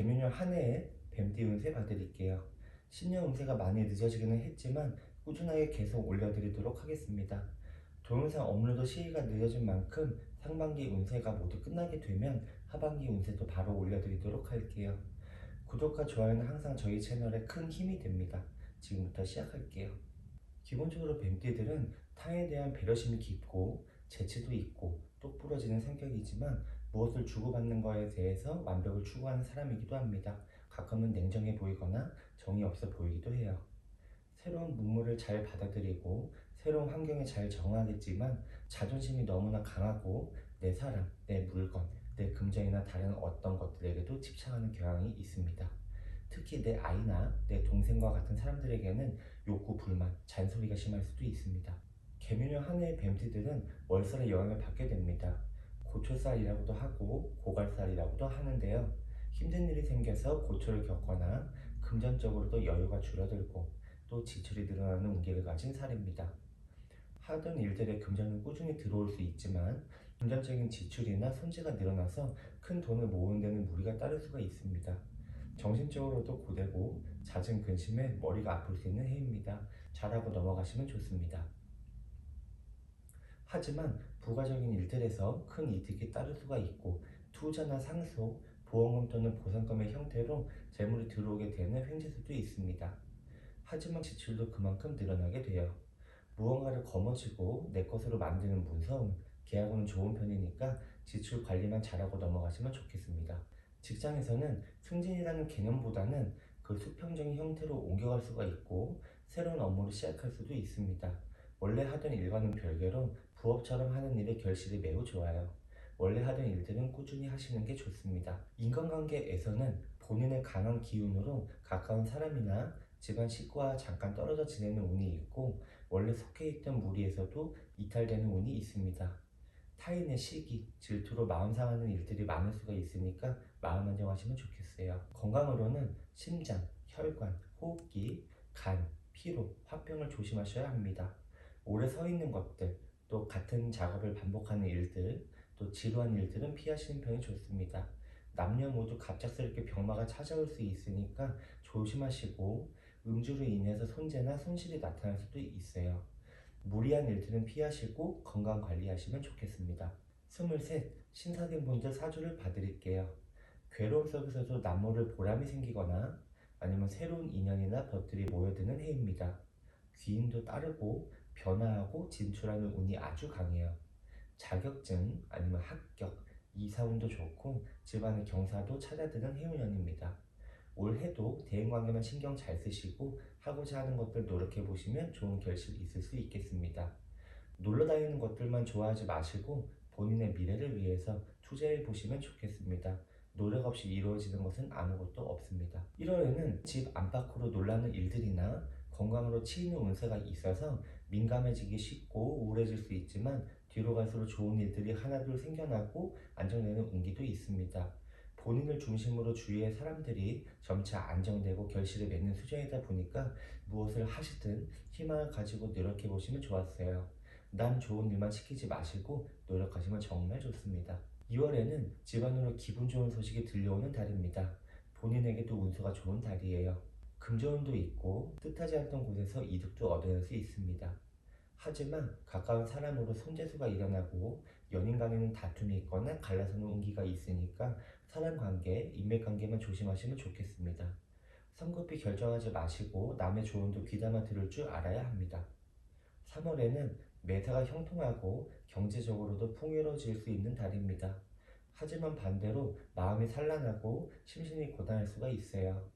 개묘년 한 해의 뱀띠 운세 봐드릴게요. 신년 운세가 많이 늦어지기는 했지만 꾸준하게 계속 올려드리도록 하겠습니다. 동영상 업로드 시기가 늦어진 만큼 상반기 운세가 모두 끝나게 되면 하반기 운세도 바로 올려드리도록 할게요. 구독과 좋아요는 항상 저희 채널에 큰 힘이 됩니다. 지금부터 시작할게요. 기본적으로 뱀띠들은 타에 대한 배려심이 깊고 재치도 있고 똑부러지는 성격이지만 무엇을 주고받는 것에 대해서 완벽을 추구하는 사람이기도 합니다. 가끔은 냉정해 보이거나 정이 없어 보이기도 해요. 새로운 문물을 잘 받아들이고 새로운 환경에 잘 적응하겠지만 자존심이 너무나 강하고 내 사람, 내 물건, 내 금전이나 다른 어떤 것들에게도 집착하는 경향이 있습니다. 특히 내 아이나 내 동생과 같은 사람들에게는 욕구, 불만, 잔소리가 심할 수도 있습니다. 개묘년 한 해의 뱀띠들은 월살의 영향을 받게 됩니다. 고초살이라고도 하고 고갈살이라고도 하는데요. 힘든 일이 생겨서 고초를 겪거나 금전적으로도 여유가 줄어들고 또 지출이 늘어나는 운기를 가진 살입니다. 하던 일들에 금전은 꾸준히 들어올 수 있지만 금전적인 지출이나 손재가 늘어나서 큰 돈을 모으는 데는 무리가 따를 수가 있습니다. 정신적으로도 고되고 잦은 근심에 머리가 아플 수 있는 해입니다. 잘하고 넘어가시면 좋습니다. 하지만 부가적인 일들에서 큰 이득이 따를 수가 있고 투자나 상속, 보험금 또는 보상금의 형태로 재물이 들어오게 되는 횡재수도 있습니다. 하지만 지출도 그만큼 늘어나게 돼요. 무언가를 거머쥐고 내 것으로 만드는 문서운, 계약운은 좋은 편이니까 지출 관리만 잘하고 넘어가시면 좋겠습니다. 직장에서는 승진이라는 개념보다는 그 수평적인 형태로 옮겨갈 수가 있고 새로운 업무를 시작할 수도 있습니다. 원래 하던 일과는 별개로 부업처럼 하는 일의 결실이 매우 좋아요. 원래 하던 일들은 꾸준히 하시는 게 좋습니다. 인간관계에서는 본인의 강한 기운으로 가까운 사람이나 집안 식구와 잠깐 떨어져 지내는 운이 있고 원래 속해 있던 무리에서도 이탈되는 운이 있습니다. 타인의 시기, 질투로 마음 상하는 일들이 많을 수가 있으니까 마음 안정하시면 좋겠어요. 건강으로는 심장, 혈관, 호흡기, 간, 피로, 화병을 조심하셔야 합니다. 오래 서 있는 것들, 또 같은 작업을 반복하는 일들, 또 지루한 일들은 피하시는 편이 좋습니다. 남녀 모두 갑작스럽게 병마가 찾아올 수 있으니까 조심하시고 음주로 인해서 손재나 손실이 나타날 수도 있어요. 무리한 일들은 피하시고 건강 관리하시면 좋겠습니다. 23. 신사된 분들 사주를 봐드릴게요. 괴로움 속에서도 남모를 보람이 생기거나 아니면 새로운 인연이나 것들이 모여드는 해입니다. 귀인도 따르고 변화하고 진출하는 운이 아주 강해요. 자격증 아니면 합격, 이사운도 좋고 집안의 경사도 찾아드는 해운년입니다. 올해도 대인관계만 신경 잘 쓰시고 하고자 하는 것들 노력해 보시면 좋은 결실이 있을 수 있겠습니다. 놀러 다니는 것들만 좋아하지 마시고 본인의 미래를 위해서 투자해 보시면 좋겠습니다. 노력 없이 이루어지는 것은 아무것도 없습니다. 1월에는 집 안팎으로 놀라는 일들이나 건강으로 치이는 운세가 있어서 민감해지기 쉽고 우울해질 수 있지만 뒤로 갈수록 좋은 일들이 하나둘 생겨나고 안정되는 운기도 있습니다. 본인을 중심으로 주위의 사람들이 점차 안정되고 결실을 맺는 수준이다 보니까 무엇을 하시든 희망을 가지고 노력해 보시면 좋았어요. 남 좋은 일만 시키지 마시고 노력하시면 정말 좋습니다. 2월에는 집안으로 기분 좋은 소식이 들려오는 달입니다. 본인에게도 운수가 좋은 달이에요. 금전운도 있고 뜻하지 않던 곳에서 이득도 얻어낼 수 있습니다. 하지만 가까운 사람으로 손재수가 일어나고 연인 간에는 다툼이 있거나 갈라서는 운기가 있으니까 사람 관계, 인맥 관계만 조심하시면 좋겠습니다. 성급히 결정하지 마시고 남의 조언도 귀담아 들을 줄 알아야 합니다. 3월에는 매사가 형통하고 경제적으로도 풍요로워질 수 있는 달입니다. 하지만 반대로 마음이 산란하고 심신이 고단할 수가 있어요.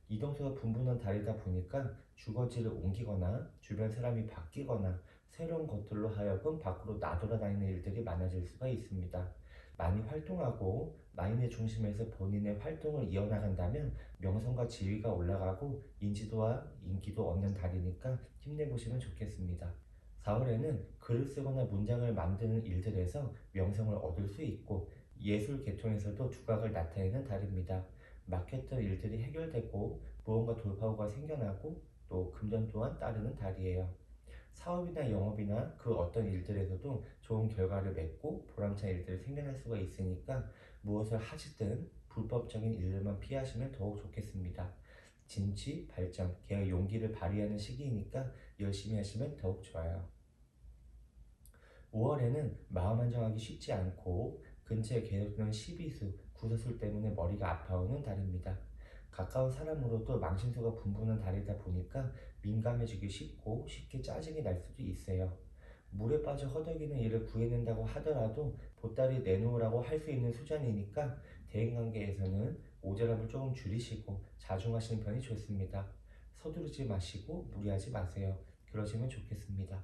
이동수가 분분한 달이다 보니까 주거지를 옮기거나 주변 사람이 바뀌거나 새로운 것들로 하여금 밖으로 나돌아다니는 일들이 많아질 수가 있습니다. 많이 활동하고 마인의 중심에서 본인의 활동을 이어나간다면 명성과 지위가 올라가고 인지도와 인기도 얻는 달이니까 힘내보시면 좋겠습니다. 4월에는 글을 쓰거나 문장을 만드는 일들에서 명성을 얻을 수 있고 예술 계통에서도 두각을 나타내는 달입니다. 막혔던 일들이 해결되고 무언가 돌파구가 생겨나고 또 금전 또한 따르는 달이에요. 사업이나 영업이나 그 어떤 일들에서도 좋은 결과를 맺고 보람찬 일들이 생겨날 수가 있으니까 무엇을 하시든 불법적인 일들만 피하시면 더욱 좋겠습니다. 진취, 발전, 계약 용기를 발휘하는 시기이니까 열심히 하시면 더욱 좋아요. 5월에는 마음 안정하기 쉽지 않고 근처에 계속되는 시비수, 구설수 때문에 머리가 아파오는 달입니다. 가까운 사람으로도 망신수가 분분한 달이다 보니까 민감해지기 쉽고 쉽게 짜증이 날 수도 있어요. 물에 빠져 허덕이는 일을 구해낸다고 하더라도 보따리 내놓으라고 할 수 있는 수준이니까 대인관계에서는 모자람을 조금 줄이시고 자중하시는 편이 좋습니다. 서두르지 마시고 무리하지 마세요. 그러시면 좋겠습니다.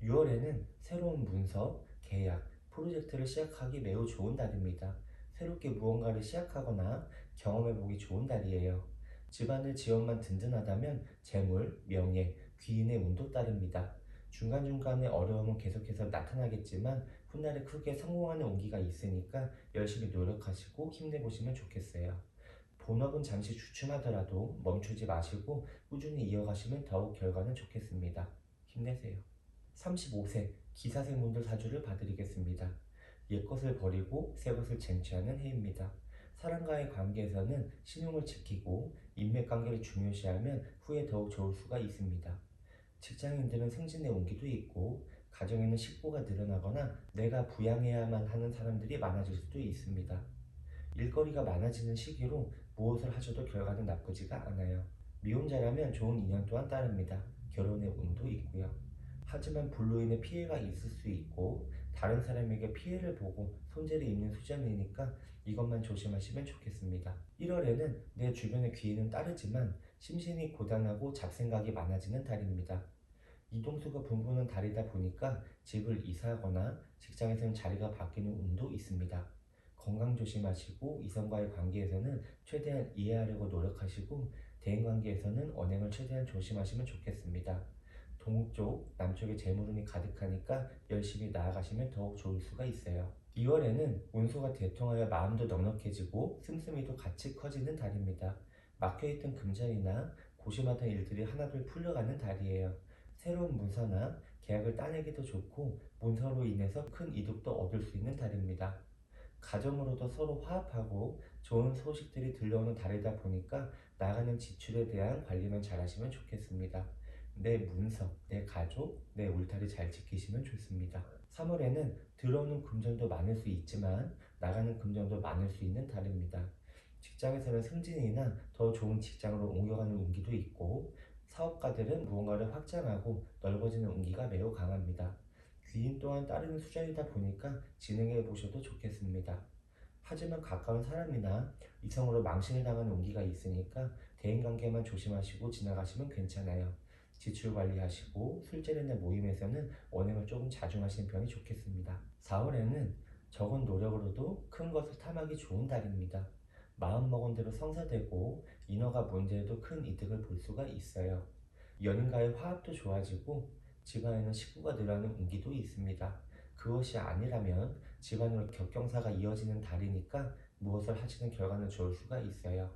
6월에는 새로운 문서, 계약, 프로젝트를 시작하기 매우 좋은 달입니다. 새롭게 무언가를 시작하거나 경험해보기 좋은 달이에요. 집안의 지원만 든든하다면 재물, 명예, 귀인의 운도 따릅니다. 중간중간에 어려움은 계속해서 나타나겠지만 훗날에 크게 성공하는 운기가 있으니까 열심히 노력하시고 힘내보시면 좋겠어요. 본업은 잠시 주춤하더라도 멈추지 마시고 꾸준히 이어가시면 더욱 결과는 좋겠습니다. 힘내세요. 35세 기사생분들 사주를 봐드리겠습니다. 옛것을 버리고 새것을 쟁취하는 해입니다. 사람과의 관계에서는 신용을 지키고 인맥관계를 중요시하면 후에 더욱 좋을 수가 있습니다. 직장인들은 승진의 운기도 있고 가정에는 식구가 늘어나거나 내가 부양해야만 하는 사람들이 많아질 수도 있습니다. 일거리가 많아지는 시기로 무엇을 하셔도 결과는 나쁘지가 않아요. 미혼자라면 좋은 인연 또한 따릅니다. 결혼의 운도 있고요. 하지만 불로 인해 피해가 있을 수 있고 다른 사람에게 피해를 보고 손재를 입는 수준이니까 이것만 조심하시면 좋겠습니다. 1월에는 내 주변의 기회는 따르지만 심신이 고단하고 잡생각이 많아지는 달입니다. 이동수가 분분한 달이다 보니까 집을 이사하거나 직장에서는 자리가 바뀌는 운도 있습니다. 건강 조심하시고 이성과의 관계에서는 최대한 이해하려고 노력하시고 대인관계에서는 언행을 최대한 조심하시면 좋겠습니다. 동쪽, 남쪽에 재물운이 가득하니까 열심히 나아가시면 더욱 좋을 수가 있어요. 2월에는 운수가 대통하여 마음도 넉넉해지고 씀씀이도 같이 커지는 달입니다. 막혀있던 금전이나 고심하던 일들이 하나둘 풀려가는 달이에요. 새로운 문서나 계약을 따내기도 좋고 문서로 인해서 큰 이득도 얻을 수 있는 달입니다. 가정으로도 서로 화합하고 좋은 소식들이 들려오는 달이다 보니까 나가는 지출에 대한 관리만 잘 하시면 좋겠습니다. 내 문서, 내 가족, 내 울타리 잘 지키시면 좋습니다. 3월에는 들어오는 금전도 많을 수 있지만 나가는 금전도 많을 수 있는 달입니다. 직장에서는 승진이나 더 좋은 직장으로 옮겨가는 운기도 있고 사업가들은 무언가를 확장하고 넓어지는 운기가 매우 강합니다. 귀인 또한 따르는 수준이다 보니까 진행해 보셔도 좋겠습니다. 하지만 가까운 사람이나 이성으로 망신을 당하는 운기가 있으니까 대인관계만 조심하시고 지나가시면 괜찮아요. 지출 관리하시고 술자리나 모임에서는 언행을 조금 자중하시는 편이 좋겠습니다. 4월에는 적은 노력으로도 큰 것을 탐하기 좋은 달입니다. 마음먹은 대로 성사되고 인허가 문제에도 큰 이득을 볼 수가 있어요. 연인과의 화합도 좋아지고 집안에는 식구가 늘어나는 운기도 있습니다. 그것이 아니라면 집안으로 격경사가 이어지는 달이니까 무엇을 하시는 결과는 좋을 수가 있어요.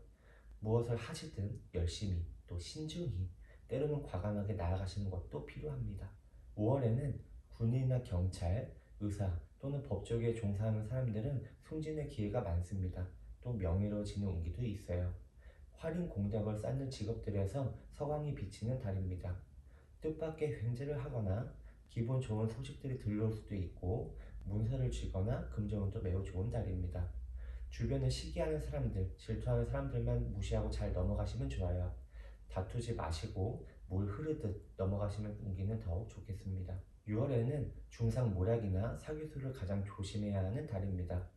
무엇을 하시든 열심히 또 신중히 때로는 과감하게 나아가시는 것도 필요합니다. 5월에는 군인이나 경찰, 의사 또는 법조계에 종사하는 사람들은 승진의 기회가 많습니다. 또 명예로워지는 운기도 있어요. 활인 공덕을 쌓는 직업들에서 서광이 비치는 달입니다. 뜻밖의 횡재를 하거나 기분 좋은 소식들이 들려올 수도 있고 문서를 쥐거나 금전운도 매우 좋은 달입니다. 주변에 시기하는 사람들, 질투하는 사람들만 무시하고 잘 넘어가시면 좋아요. 다투지 마시고 물 흐르듯 넘어가시면 운기는 더욱 좋겠습니다. 6월에는 중상모략이나 사기술을 가장 조심해야 하는 달입니다.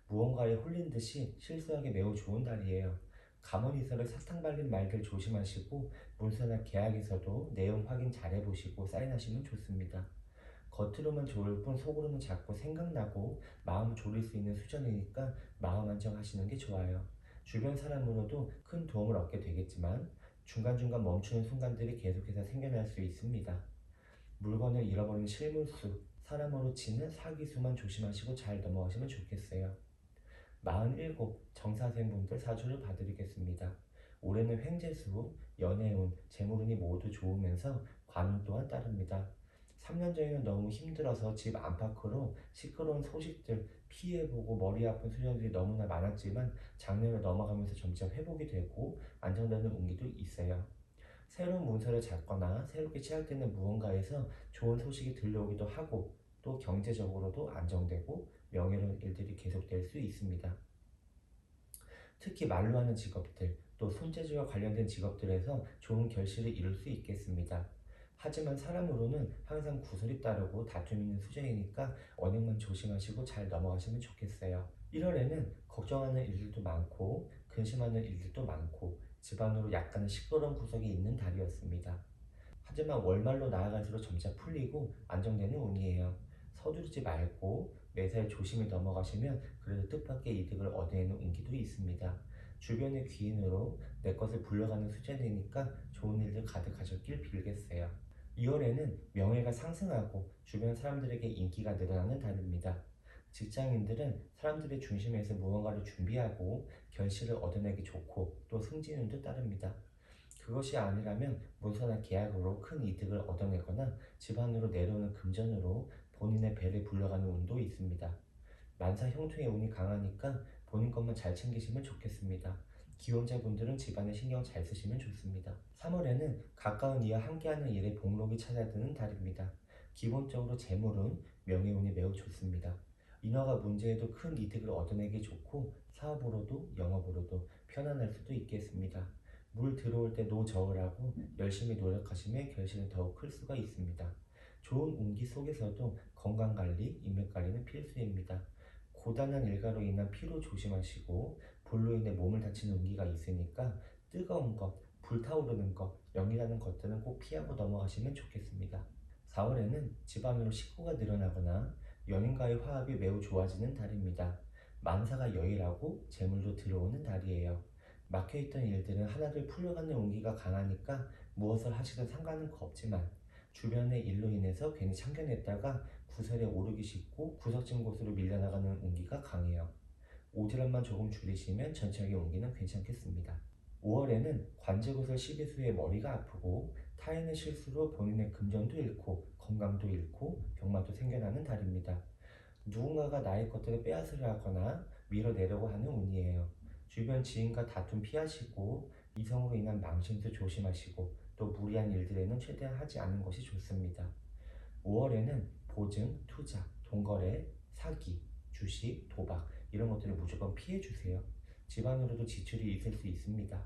무언가에 홀린 듯이 실수하기 매우 좋은 달이에요. 감언이설을 사탕 발린 말들 조심하시고 문서나 계약에서도 내용 확인 잘 해보시고 사인하시면 좋습니다. 겉으로만 좋을 뿐 속으로는 자꾸 생각나고 마음 졸일 수 있는 수준이니까 마음 안정하시는 게 좋아요. 주변 사람으로도 큰 도움을 얻게 되겠지만 중간중간 멈추는 순간들이 계속해서 생겨날 수 있습니다. 물건을 잃어버리는 실물수, 사람으로 치는 사기수만 조심하시고 잘 넘어가시면 좋겠어요. 47 정사생분들 사주를 봐드리겠습니다. 올해는 횡재수, 연애운, 재물운이 모두 좋으면서 관운 또한 따릅니다. 3년 전에는 너무 힘들어서 집 안팎으로 시끄러운 소식들 피해보고 머리 아픈 수련들이 너무나 많았지만 작년을 넘어가면서 점차 회복이 되고 안정되는 운기도 있어요. 새로운 문서를 잡거나 새롭게 시작되는 무언가에서 좋은 소식이 들려오기도 하고 또 경제적으로도 안정되고 명예로운 일들이 계속될 수 있습니다. 특히 말로 하는 직업들, 또 손재주와 관련된 직업들에서 좋은 결실을 이룰 수 있겠습니다. 하지만 사람으로는 항상 구설이 따르고 다툼이 있는 수준이니까 언행만 조심하시고 잘 넘어가시면 좋겠어요. 1월에는 걱정하는 일들도 많고 근심하는 일들도 많고 집안으로 약간의 시끄러운 구석이 있는 달이었습니다. 하지만 월말로 나아갈수록 점차 풀리고 안정되는 운이에요. 서두르지 말고 매사에 조심히 넘어가시면 그래도 뜻밖의 이득을 얻어내는 운기도 있습니다. 주변의 귀인으로 내 것을 불려가는 수준이니까 좋은 일들 가득하셨길 빌겠어요. 2월에는 명예가 상승하고 주변 사람들에게 인기가 늘어나는 달입니다. 직장인들은 사람들의 중심에서 무언가를 준비하고 결실을 얻어내기 좋고 또 승진운도 따릅니다. 그것이 아니라면 문서나 계약으로 큰 이득을 얻어내거나 집안으로 내려오는 금전으로 본인의 배를 불려가는 운도 있습니다. 만사 형통의 운이 강하니까 본인 것만 잘 챙기시면 좋겠습니다. 기혼자분들은 집안에 신경 잘 쓰시면 좋습니다. 3월에는 가까운 이와 함께하는 일에 복록이 찾아드는 달입니다. 기본적으로 재물은 명예운이 매우 좋습니다. 인허가 문제에도 큰 이득을 얻어내기 좋고 사업으로도 영업으로도 편안할 수도 있겠습니다. 물 들어올 때 노저으라고 열심히 노력하시면 결실은 더욱 클 수가 있습니다. 좋은 운기 속에서도 건강관리, 인맥관리는 필수입니다. 고단한 일과로 인한 피로 조심하시고 불로 인해 몸을 다치는 운기가 있으니까 뜨거운 것, 불타오르는 것, 연기나는 것들은 꼭 피하고 넘어가시면 좋겠습니다. 4월에는 집안으로 식구가 늘어나거나 연인과의 화합이 매우 좋아지는 달입니다. 만사가 여일하고 재물도 들어오는 달이에요. 막혀있던 일들은 하나둘 풀려가는 운기가 강하니까 무엇을 하시든 상관은 없지만 주변의 일로 인해서 괜히 참견했다가 구설에 오르기 쉽고 구석진 곳으로 밀려나가는 운기가 강해요. 오지랖만 조금 줄이시면 전체적인 운기는 괜찮겠습니다. 5월에는 관제구설 시기수에 머리가 아프고 타인의 실수로 본인의 금전도 잃고 건강도 잃고 병마도 생겨나는 달입니다. 누군가가 나의 것들을 빼앗으려 하거나 밀어내려고 하는 운이에요. 주변 지인과 다툼 피하시고 이성으로 인한 망신도 조심하시고 또 무리한 일들에는 최대한 하지 않는 것이 좋습니다. 5월에는 보증, 투자, 돈거래, 사기, 주식, 도박 이런 것들을 무조건 피해주세요. 집안으로도 지출이 있을 수 있습니다.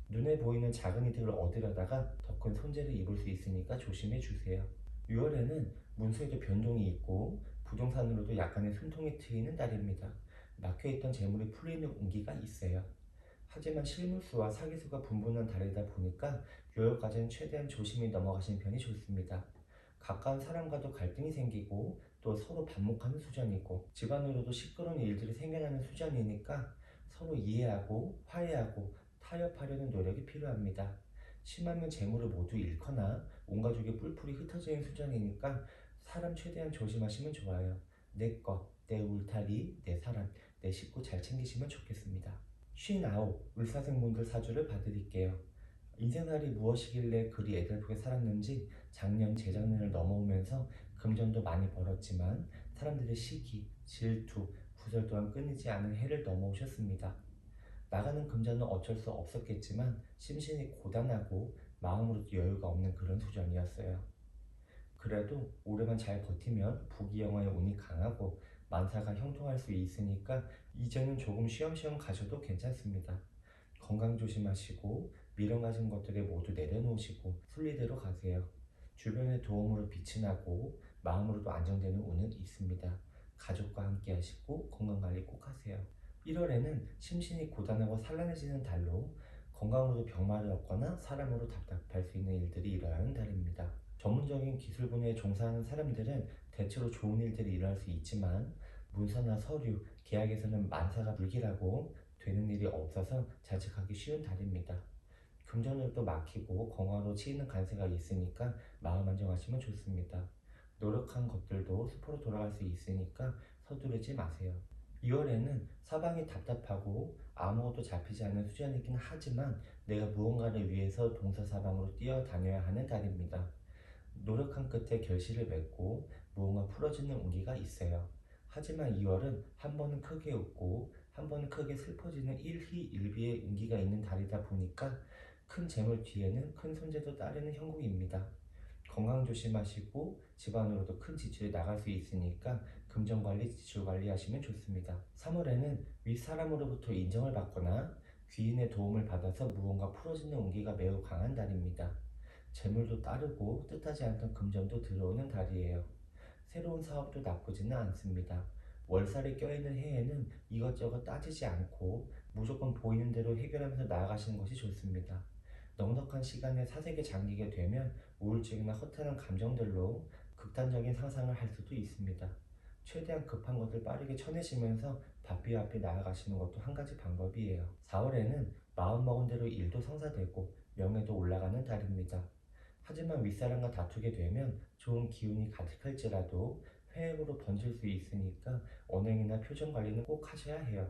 눈에 보이는 작은 이득을 얻으려다가 더 큰 손재를 입을 수 있으니까 조심해 주세요. 6월에는 문서에도 변동이 있고 부동산으로도 약간의 숨통이 트이는 달입니다. 막혀있던 재물이 풀리는 운기가 있어요. 하지만 실물수와 사기수가 분분한 달이다 보니까 6월까지는 최대한 조심히 넘어가시는 편이 좋습니다. 가까운 사람과도 갈등이 생기고 또 서로 반목하는 수준이고 집안으로도 시끄러운 일들이 생겨나는 수준이니까 서로 이해하고 화해하고 타협하려는 노력이 필요합니다. 심하면 재물을 모두 잃거나 온 가족이 뿔뿔이 흩어지는 수준이니까 사람 최대한 조심하시면 좋아요. 내 것, 내 울타리, 내 사람, 내 식구 잘 챙기시면 좋겠습니다. 59. 을사생분들 사주를 봐드릴게요. 인생살이 무엇이길래 그리 애달프게 살았는지 작년, 재작년을 넘어오면서 금전도 많이 벌었지만 사람들의 시기, 질투, 구설 또한 끊이지 않은 해를 넘어오셨습니다. 나가는 금전은 어쩔 수 없었겠지만 심신이 고단하고 마음으로도 여유가 없는 그런 수준이었어요. 그래도 올해만 잘 버티면 부귀영화의 운이 강하고 만사가 형통할 수 있으니까 이제는 조금 쉬엄쉬엄 가셔도 괜찮습니다. 건강 조심하시고 미련 가진 것들을 모두 내려놓으시고 순리대로 가세요. 주변의 도움으로 빛이 나고 마음으로도 안정되는 운은 있습니다. 가족과 함께 하시고 건강관리 꼭 하세요. 1월에는 심신이 고단하고 산란해지는 달로 건강으로도 병마를 얻거나 사람으로 답답할 수 있는 일들이 일어나는 달입니다. 전문적인 기술 분야에 종사하는 사람들은 대체로 좋은 일들이 일어날 수 있지만 문서나 서류, 계약에서는 만사가 불길하고 되는 일이 없어서 자책하기 쉬운 달입니다. 금전으로도 막히고 건강으로 치이는 간세가 있으니까 마음 안정하시면 좋습니다. 노력한 것들도 수포로 돌아갈 수 있으니까 서두르지 마세요. 2월에는 사방이 답답하고 아무것도 잡히지 않는 수준이긴 하지만 내가 무언가를 위해서 동서사방으로 뛰어다녀야 하는 달입니다. 노력한 끝에 결실을 맺고 무언가 풀어지는 운기가 있어요. 하지만 2월은 한 번은 크게 웃고 한 번은 크게 슬퍼지는 일희일비의 운기가 있는 달이다 보니까 큰 재물 뒤에는 큰 손재도 따르는 형국입니다. 건강 조심하시고 집안으로도 큰 지출이 나갈 수 있으니까 금전관리, 지출관리 하시면 좋습니다. 3월에는 윗사람으로부터 인정을 받거나 귀인의 도움을 받아서 무언가 풀어지는 운기가 매우 강한 달입니다. 재물도 따르고 뜻하지 않던 금전도 들어오는 달이에요. 새로운 사업도 나쁘지는 않습니다. 월살이 껴있는 해에는 이것저것 따지지 않고 무조건 보이는 대로 해결하면서 나아가시는 것이 좋습니다. 넉넉한 시간에 사색에 잠기게 되면 우울증이나 허탈한 감정들로 극단적인 상상을 할 수도 있습니다. 최대한 급한 것을 빠르게 쳐내시면서 바삐바삐 나아가시는 것도 한 가지 방법이에요. 4월에는 마음먹은 대로 일도 성사되고 명예도 올라가는 달입니다. 하지만 윗사람과 다투게 되면 좋은 기운이 가득할지라도 회행으로 번질 수 있으니까 언행이나 표정 관리는 꼭 하셔야 해요.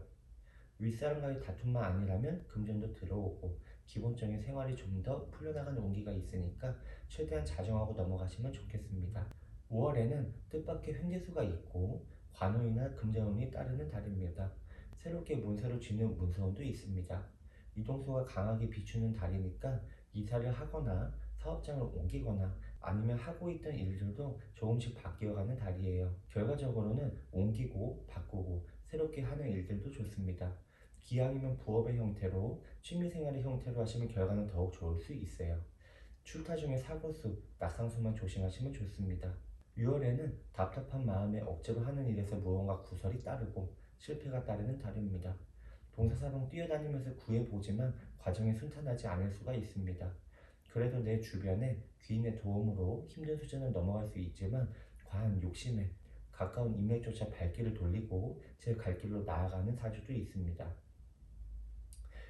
윗사람과의 다툼만 아니라면 금전도 들어오고 기본적인 생활이 좀 더 풀려나가는 운기가 있으니까 최대한 자정하고 넘어가시면 좋겠습니다. 5월에는 뜻밖의 횡재수가 있고 관운이나 금전운이 따르는 달입니다. 새롭게 문서를 쥐는 문서운도 있습니다. 이동수가 강하게 비추는 달이니까 이사를 하거나 사업장을 옮기거나 아니면 하고 있던 일들도 조금씩 바뀌어가는 달이에요. 결과적으로는 옮기고 바꾸고 새롭게 하는 일들도 좋습니다. 기왕이면 부업의 형태로 취미생활의 형태로 하시면 결과는 더욱 좋을 수 있어요. 출타 중에 사고수, 낙상수만 조심하시면 좋습니다. 6월에는 답답한 마음에 억지로 하는 일에서 무언가 구설이 따르고 실패가 따르는 달입니다. 동사사방 뛰어다니면서 구해보지만 과정이 순탄하지 않을 수가 있습니다. 그래도 내 주변에 귀인의 도움으로 힘든 수준을 넘어갈 수 있지만 과한 욕심에 가까운 인맥조차 발길을 돌리고 제 갈 길로 나아가는 사주도 있습니다.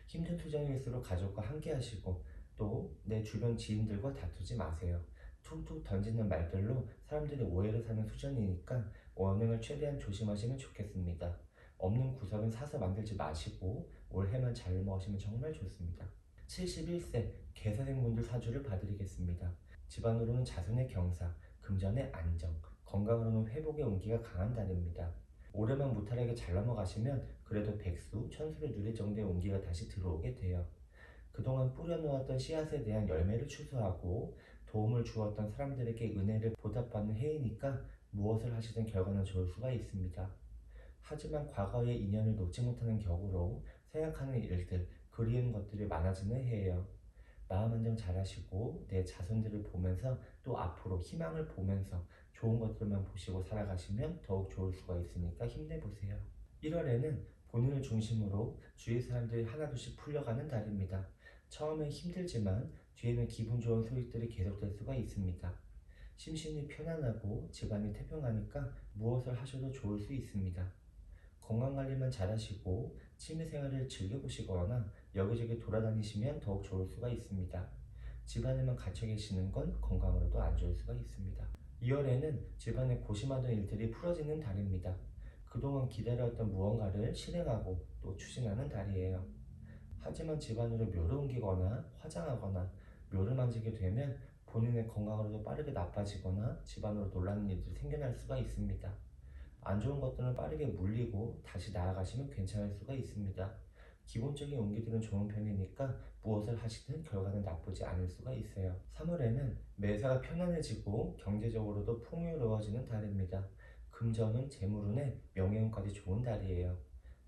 힘든 수장일수록 가족과 함께 하시고 또 내 주변 지인들과 다투지 마세요. 툭툭 던지는 말들로 사람들이 오해를 사는 수준이니까 언행을 최대한 조심하시면 좋겠습니다. 없는 구석은 사서 만들지 마시고 올해만 잘 넘어가시면 정말 좋습니다. 71세 개사생분들 사주를 봐드리겠습니다. 집안으로는 자손의 경사, 금전의 안정, 건강으로는 회복의 운기가 강한 달입니다. 올해만 무탈하게 잘 넘어가시면 그래도 백수, 천수를 누릴 정도의 운기가 다시 들어오게 돼요. 그동안 뿌려놓았던 씨앗에 대한 열매를 추수하고 도움을 주었던 사람들에게 은혜를 보답받는 해이니까 무엇을 하시든 결과는 좋을 수가 있습니다. 하지만 과거의 인연을 놓지 못하는 격으로 생각하는 일들, 그리운 것들이 많아지는 해예요. 마음 안정 잘 하시고 내 자손들을 보면서 또 앞으로 희망을 보면서 좋은 것들만 보시고 살아가시면 더욱 좋을 수가 있으니까 힘내보세요. 1월에는 본인을 중심으로 주위 사람들이 하나둘씩 풀려가는 달입니다. 처음엔 힘들지만 뒤에는 기분 좋은 소식들이 계속될 수가 있습니다. 심신이 편안하고 집안이 태평하니까 무엇을 하셔도 좋을 수 있습니다. 건강관리만 잘하시고 취미생활을 즐겨보시거나 여기저기 돌아다니시면 더욱 좋을 수가 있습니다. 집안에만 갇혀 계시는 건 건강으로도 안 좋을 수가 있습니다. 2월에는 집안에 고심하던 일들이 풀어지는 달입니다. 그동안 기다려왔던 무언가를 실행하고 또 추진하는 달이에요. 하지만 집안으로 묘를 옮기거나 화장하거나 묘를 만지게 되면 본인의 건강으로도 빠르게 나빠지거나 집안으로 놀라는 일들이 생겨날 수가 있습니다. 안 좋은 것들은 빠르게 물리고 다시 나아가시면 괜찮을 수가 있습니다. 기본적인 운기들은 좋은 편이니까 무엇을 하시든 결과는 나쁘지 않을 수가 있어요. 3월에는 매사가 편안해지고 경제적으로도 풍요로워지는 달입니다. 금전운, 재물운에 명예운까지 좋은 달이에요.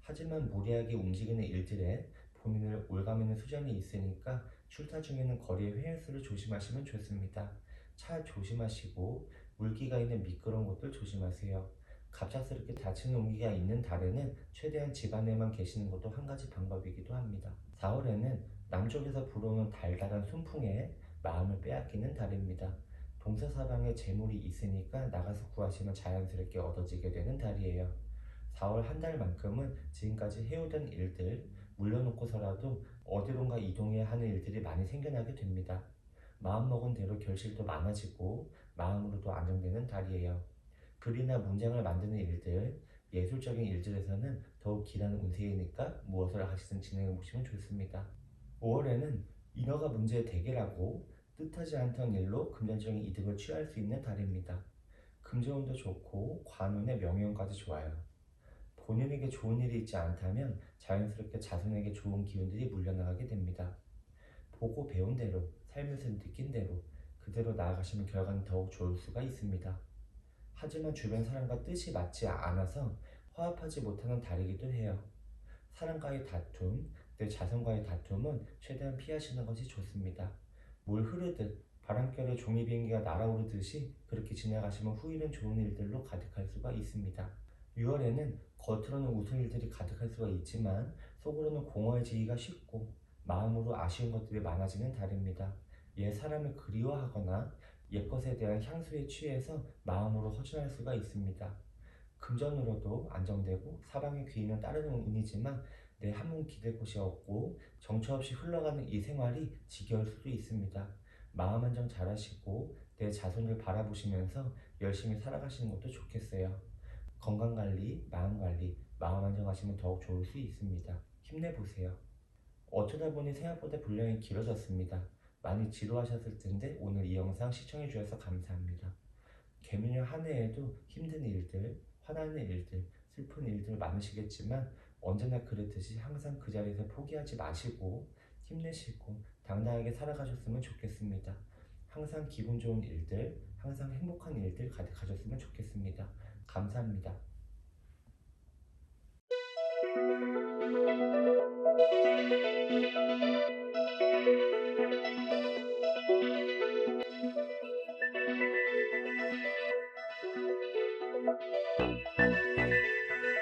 하지만 무리하게 움직이는 일들에 본인을 올가매는 수정이 있으니까 출타 중에는 거리의 횡수를 조심하시면 좋습니다. 차 조심하시고 물기가 있는 미끄러운 곳들 조심하세요. 갑작스럽게 다치는 운기가 있는 달에는 최대한 집안에만 계시는 것도 한 가지 방법이기도 합니다. 4월에는 남쪽에서 불어오는 달달한 순풍에 마음을 빼앗기는 달입니다. 동서사방에 재물이 있으니까 나가서 구하시면 자연스럽게 얻어지게 되는 달이에요. 4월 한 달만큼은 지금까지 해오던 일들 물려놓고서라도 어디론가 이동해야 하는 일들이 많이 생겨나게 됩니다. 마음먹은 대로 결실도 많아지고 마음으로도 안정되는 달이에요. 글이나 문장을 만드는 일들, 예술적인 일들에서는 더욱 길한 운세이니까 무엇을 하시든 진행해 보시면 좋습니다. 5월에는 인허가 문제 대결하고 뜻하지 않던 일로 금전적인 이득을 취할 수 있는 달입니다. 금전운도 좋고 관운의 명예운까지 좋아요. 본인에게 좋은 일이 있지 않다면 자연스럽게 자손에게 좋은 기운들이 물려나가게 됩니다. 보고 배운 대로, 살면서 느낀 대로 그대로 나아가시면 결과는 더욱 좋을 수가 있습니다. 하지만 주변 사람과 뜻이 맞지 않아서 화합하지 못하는 달이기도 해요. 사람과의 다툼, 내 자손과의 다툼은 최대한 피하시는 것이 좋습니다. 물 흐르듯 바람결에 종이 비행기가 날아오르듯이 그렇게 지나가시면 후일은 좋은 일들로 가득할 수가 있습니다. 6월에는 겉으로는 웃은 일들이 가득할 수가 있지만 속으로는 공허해지기가 쉽고 마음으로 아쉬운 것들이 많아지는 달입니다. 옛 사람을 그리워하거나 옛것에 대한 향수에 취해서 마음으로 허전할 수가 있습니다. 금전으로도 안정되고 사방의 귀인은 따르는 운이지만 내 한몸 기댈 곳이 없고 정처 없이 흘러가는 이 생활이 지겨울 수도 있습니다. 마음 안정 잘하시고 내 자손을 바라보시면서 열심히 살아가시는 것도 좋겠어요. 건강관리, 마음관리, 마음 안정하시면 더욱 좋을 수 있습니다. 힘내보세요. 어쩌다 보니 생각보다 분량이 길어졌습니다. 많이 지루하셨을 텐데 오늘 이 영상 시청해주셔서 감사합니다. 개미년 한 해에도 힘든 일들, 화나는 일들, 슬픈 일들 많으시겠지만 언제나 그랬듯이 항상 그 자리에서 포기하지 마시고 힘내시고 당당하게 살아가셨으면 좋겠습니다. 항상 기분 좋은 일들, 항상 행복한 일들 가득하셨으면 좋겠습니다. 감사합니다.